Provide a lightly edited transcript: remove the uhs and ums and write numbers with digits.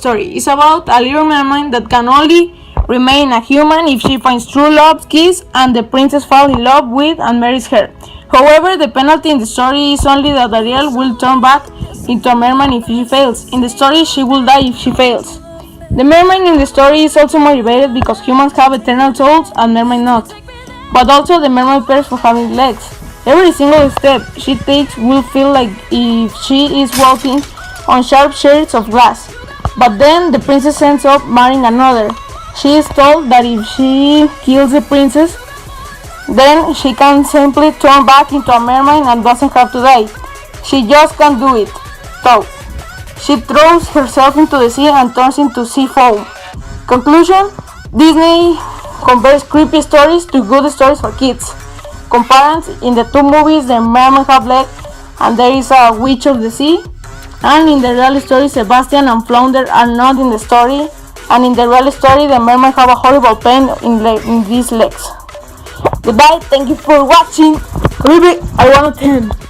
story. It's about a little mermaid that can only remain a human if she finds true love, kiss, and the princess falls in love with and marries her. However, the penalty in the story is only that Ariel will turn back into a mermaid if she fails. In the story, she will die if she fails. The mermaid in the story is also motivated because humans have eternal souls and mermaids not. But also the mermaid cares for having legs. Every single step she takes will feel like if she is walking on sharp shards of glass. But then the princess ends up marrying another. She is told that if she kills the princess, then she can simply turn back into a mermaid and doesn't have to die. She just can't do it, though. She throws herself into the sea and turns into sea foam. Conclusion: Disney compares creepy stories to good stories for kids. Comparison: in the two movies, the mermaids have legs and there is a witch of the sea. And in the real story, Sebastian and Flounder are not in the story. And in the real story, the mermaids have a horrible pain in these legs. Goodbye, thank you for watching. Creepy, I want to 10.